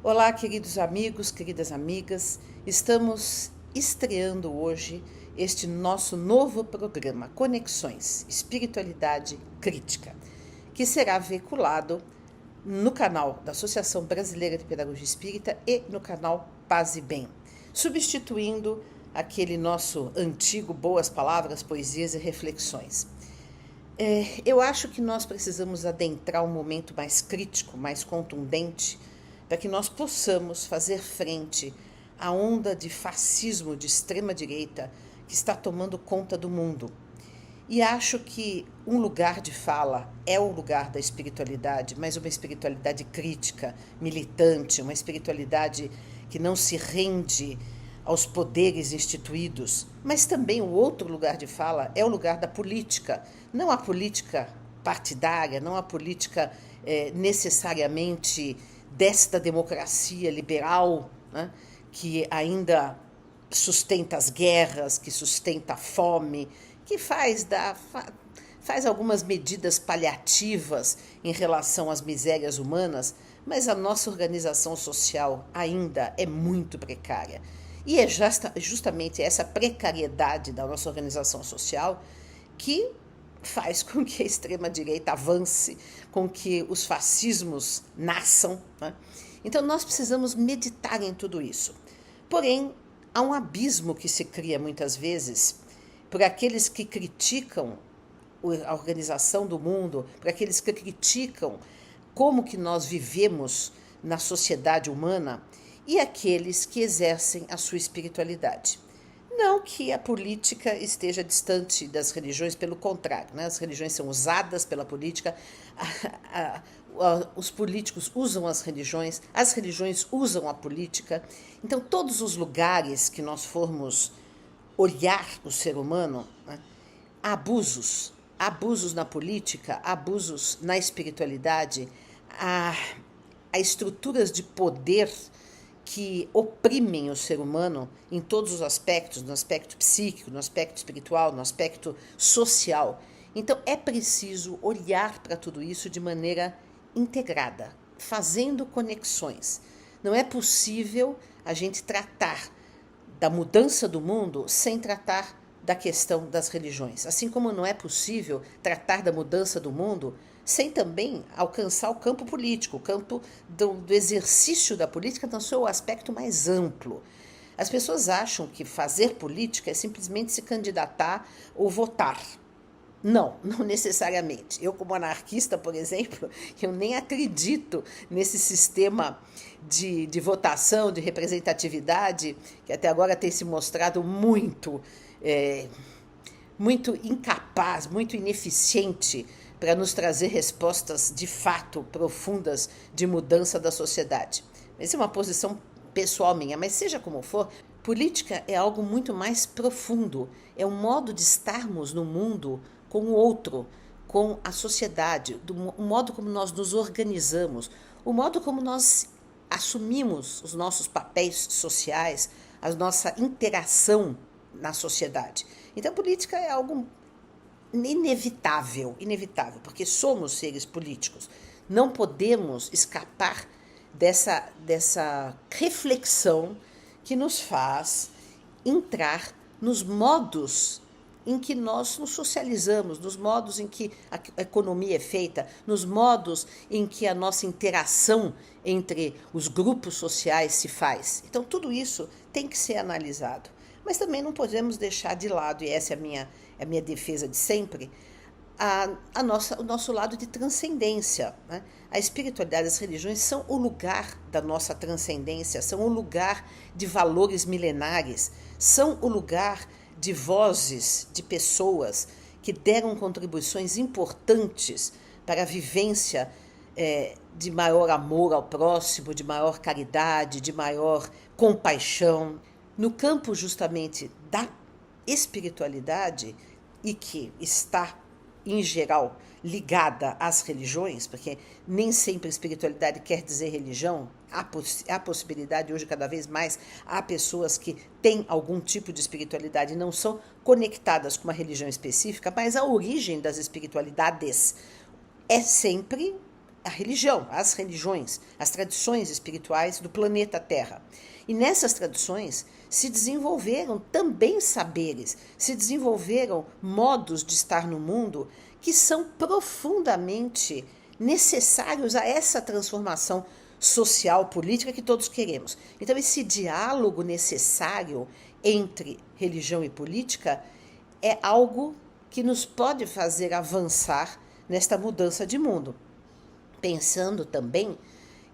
Olá, queridos amigos, queridas amigas. Estamos estreando hoje este nosso novo programa Conexões Espiritualidade Crítica, que será veiculado no canal da Associação Brasileira de Pedagogia Espírita e no canal Paz e Bem, substituindo aquele nosso antigo Boas Palavras, Poesias e Reflexões. Eu acho que nós precisamos adentrar um momento mais crítico, mais contundente, para que nós possamos fazer frente à onda de fascismo de extrema-direita que está tomando conta do mundo. E acho que um lugar de fala é o lugar da espiritualidade, mas uma espiritualidade crítica, militante, uma espiritualidade que não se rende aos poderes instituídos. Mas também o outro lugar de fala é o lugar da política, não a política partidária, não a política necessariamente desta democracia liberal, né, que ainda sustenta as guerras, que sustenta a fome, que faz algumas medidas paliativas em relação às misérias humanas, mas a nossa organização social ainda é muito precária. E é justamente essa precariedade da nossa organização social que faz com que a extrema-direita avance, com que os fascismos nasçam, né? Então nós precisamos meditar em tudo isso. Porém, há um abismo que se cria muitas vezes por aqueles que criticam a organização do mundo, por aqueles que criticam como que nós vivemos na sociedade humana e aqueles que exercem a sua espiritualidade. Não que a política esteja distante das religiões, pelo contrário, né? As religiões são usadas pela política, os políticos usam as religiões usam a política. Então, todos os lugares que nós formos olhar o ser humano, né, há abusos na política, abusos na espiritualidade, há estruturas de poder que oprimem o ser humano em todos os aspectos, no aspecto psíquico, no aspecto espiritual, no aspecto social. Então é preciso olhar para tudo isso de maneira integrada, fazendo conexões. Não é possível a gente tratar da mudança do mundo sem tratar da questão das religiões. Assim como não é possível tratar da mudança do mundo sem também alcançar o campo político, o campo do exercício da política no seu aspecto mais amplo. As pessoas acham que fazer política é simplesmente se candidatar ou votar. Não necessariamente. Eu, como anarquista, por exemplo, eu nem acredito nesse sistema de votação, de representatividade, que até agora tem se mostrado muito incapaz, muito ineficiente para nos trazer respostas de fato profundas de mudança da sociedade. Essa é uma posição pessoal minha, mas seja como for, política é algo muito mais profundo, é um modo de estarmos no mundo com o outro, com a sociedade, o modo como nós nos organizamos, o modo como nós assumimos os nossos papéis sociais, a nossa interação na sociedade. Então, política é algo inevitável, porque somos seres políticos. Não podemos escapar dessa reflexão que nos faz entrar nos modos em que nós nos socializamos, nos modos em que a economia é feita, nos modos em que a nossa interação entre os grupos sociais se faz. Então, tudo isso tem que ser analisado. Mas também não podemos deixar de lado, e essa é a minha defesa de sempre, o nosso lado de transcendência, né? A espiritualidade, as religiões são o lugar da nossa transcendência, são o lugar de valores milenares, são o lugar de vozes de pessoas que deram contribuições importantes para a vivência de maior amor ao próximo, de maior caridade, de maior compaixão. No campo justamente da espiritualidade, e que está, em geral, ligada às religiões, porque nem sempre espiritualidade quer dizer religião, há possibilidade hoje cada vez mais, há pessoas que têm algum tipo de espiritualidade e não são conectadas com uma religião específica, mas a origem das espiritualidades é sempre a religião, as religiões, as tradições espirituais do planeta Terra. E nessas tradições se desenvolveram também saberes, se desenvolveram modos de estar no mundo que são profundamente necessários a essa transformação social, política que todos queremos. Então, esse diálogo necessário entre religião e política é algo que nos pode fazer avançar nesta mudança de mundo. Pensando também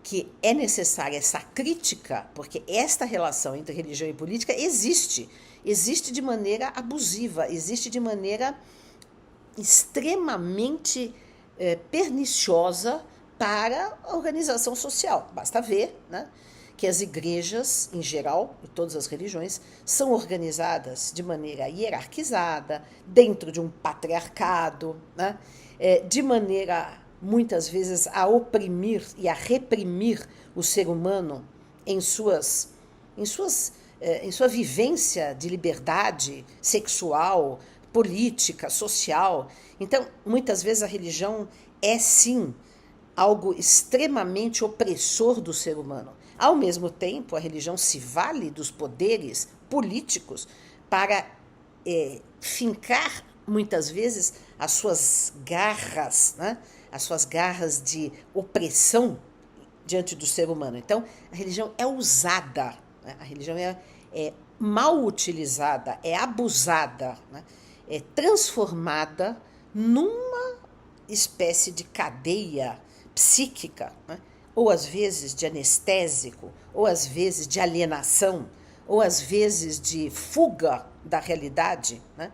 que é necessária essa crítica, porque esta relação entre religião e política existe de maneira abusiva, existe de maneira extremamente perniciosa para a organização social. Basta ver, né, que as igrejas, em geral, e todas as religiões, são organizadas de maneira hierarquizada, dentro de um patriarcado, né, de maneira, muitas vezes, a oprimir e a reprimir o ser humano em sua vivência de liberdade sexual, política, social. Então, muitas vezes a religião é, sim, algo extremamente opressor do ser humano. Ao mesmo tempo, a religião se vale dos poderes políticos para fincar, muitas vezes, as suas garras, né? As suas garras de opressão diante do ser humano. Então, a religião é usada, né? A religião é mal utilizada, é abusada, né? É transformada numa espécie de cadeia psíquica, né? Ou às vezes de anestésico, ou às vezes de alienação, ou às vezes de fuga da realidade, né?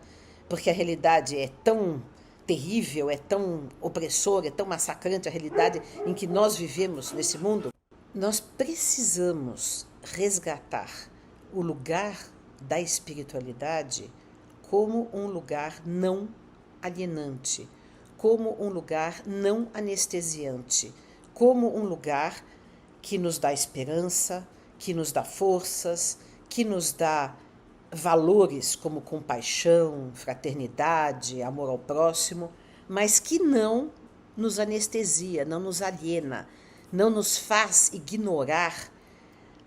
Porque a realidade é tão terrível, é tão opressora, é tão massacrante a realidade em que nós vivemos nesse mundo. Nós precisamos resgatar o lugar da espiritualidade como um lugar não alienante, como um lugar não anestesiante, como um lugar que nos dá esperança, que nos dá forças, que nos dá valores como compaixão, fraternidade, amor ao próximo, mas que não nos anestesia, não nos aliena, não nos faz ignorar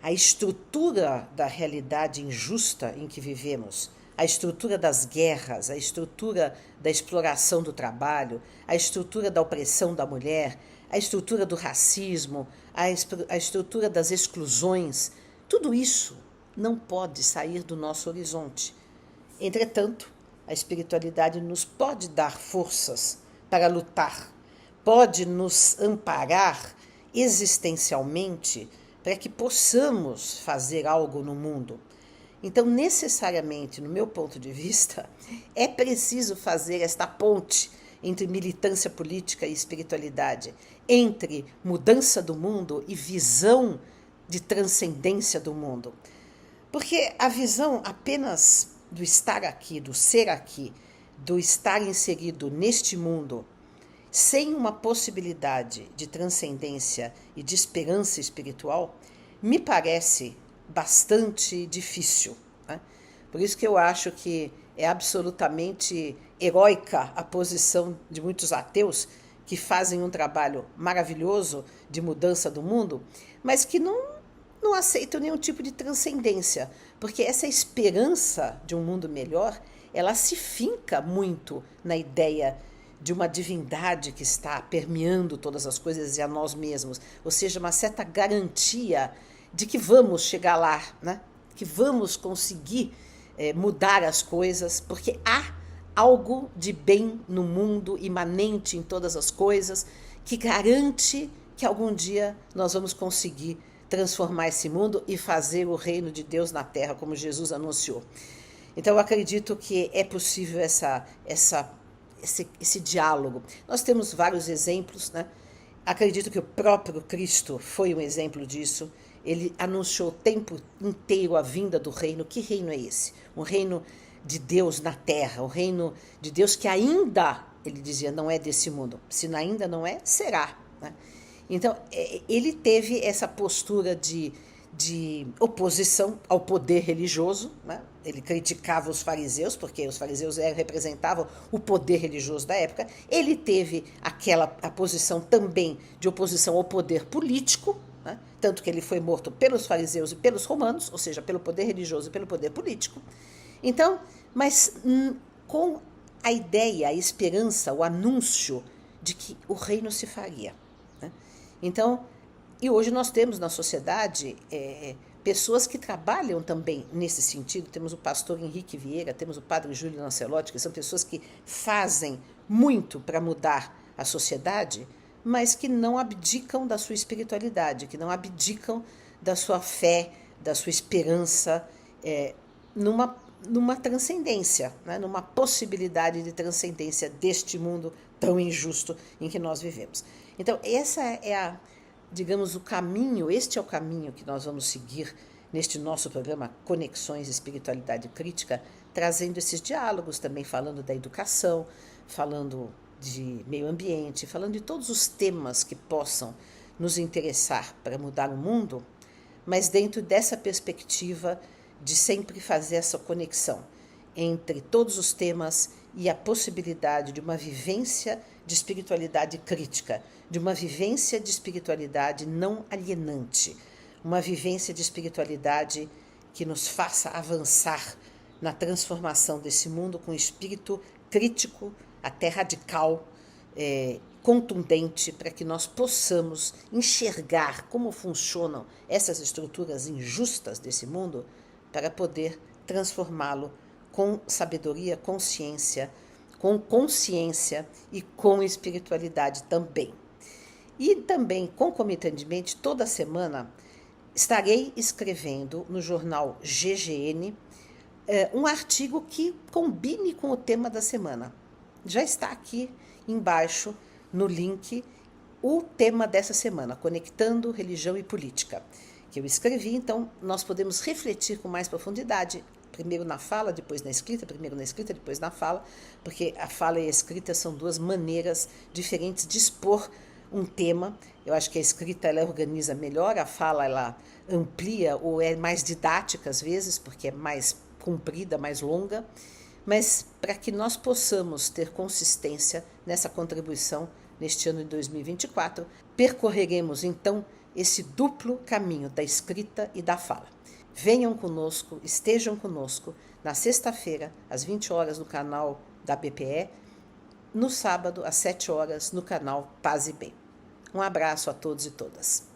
a estrutura da realidade injusta em que vivemos, a estrutura das guerras, a estrutura da exploração do trabalho, a estrutura da opressão da mulher, a estrutura do racismo, a estrutura das exclusões. Tudo isso não pode sair do nosso horizonte. Entretanto, a espiritualidade nos pode dar forças para lutar, pode nos amparar existencialmente para que possamos fazer algo no mundo. Então, necessariamente, no meu ponto de vista, é preciso fazer esta ponte entre militância política e espiritualidade, entre mudança do mundo e visão de transcendência do mundo. Porque a visão apenas do estar aqui, do ser aqui, do estar inserido neste mundo, sem uma possibilidade de transcendência e de esperança espiritual, me parece bastante difícil, né? Por isso que eu acho que é absolutamente heróica a posição de muitos ateus que fazem um trabalho maravilhoso de mudança do mundo, mas que não aceitam nenhum tipo de transcendência, porque essa esperança de um mundo melhor, ela se finca muito na ideia de uma divindade que está permeando todas as coisas e a nós mesmos, ou seja, uma certa garantia de que vamos chegar lá, né? Que vamos conseguir mudar as coisas, porque há algo de bem no mundo, imanente em todas as coisas, que garante que algum dia nós vamos conseguir transformar esse mundo e fazer o reino de Deus na terra, como Jesus anunciou. Então, eu acredito que é possível esse diálogo. Nós temos vários exemplos, né? Acredito que o próprio Cristo foi um exemplo disso. Ele anunciou o tempo inteiro a vinda do reino. Que reino é esse? Um reino de Deus na terra, um reino de Deus que ainda, ele dizia, não é desse mundo. Se ainda não é, será, né? Então, ele teve essa postura de de oposição ao poder religioso, né? Ele criticava os fariseus, porque os fariseus representavam o poder religioso da época. Ele teve a posição também de oposição ao poder político, né? Tanto que ele foi morto pelos fariseus e pelos romanos, ou seja, pelo poder religioso e pelo poder político. Então, mas com a ideia, a esperança, o anúncio de que o reino se faria, né? Então, e hoje nós temos na sociedade pessoas que trabalham também nesse sentido. Temos o pastor Henrique Vieira, temos o padre Júlio Lancelotti, que são pessoas que fazem muito para mudar a sociedade, mas que não abdicam da sua espiritualidade, que não abdicam da sua fé, da sua esperança, numa transcendência, né? Numa possibilidade de transcendência deste mundo tão injusto em que nós vivemos. Então, essa é digamos, o caminho, este é o caminho que nós vamos seguir neste nosso programa Conexões Espiritualidade Crítica, trazendo esses diálogos também, falando da educação, falando de meio ambiente, falando de todos os temas que possam nos interessar para mudar o mundo, mas dentro dessa perspectiva de sempre fazer essa conexão entre todos os temas e a possibilidade de uma vivência de espiritualidade crítica, de uma vivência de espiritualidade não alienante, uma vivência de espiritualidade que nos faça avançar na transformação desse mundo com espírito crítico, até radical, contundente, para que nós possamos enxergar como funcionam essas estruturas injustas desse mundo, para poder transformá-lo com sabedoria, consciência e com espiritualidade também. E também, concomitantemente, toda semana estarei escrevendo no jornal GGN um artigo que combine com o tema da semana. Já está aqui embaixo no link o tema dessa semana, Conectando Religião e Política, que eu escrevi. Então nós podemos refletir com mais profundidade, primeiro na fala, depois na escrita, primeiro na escrita, depois na fala, porque a fala e a escrita são duas maneiras diferentes de expor um tema. Eu acho que a escrita ela organiza melhor, a fala ela amplia ou é mais didática às vezes, porque é mais comprida, mais longa, mas para que nós possamos ter consistência nessa contribuição neste ano de 2024, percorreremos então esse duplo caminho da escrita e da fala. Venham conosco, estejam conosco na sexta-feira, às 20 horas no canal da BPE, no sábado, às 7 horas, no canal Paz e Bem. Um abraço a todos e todas.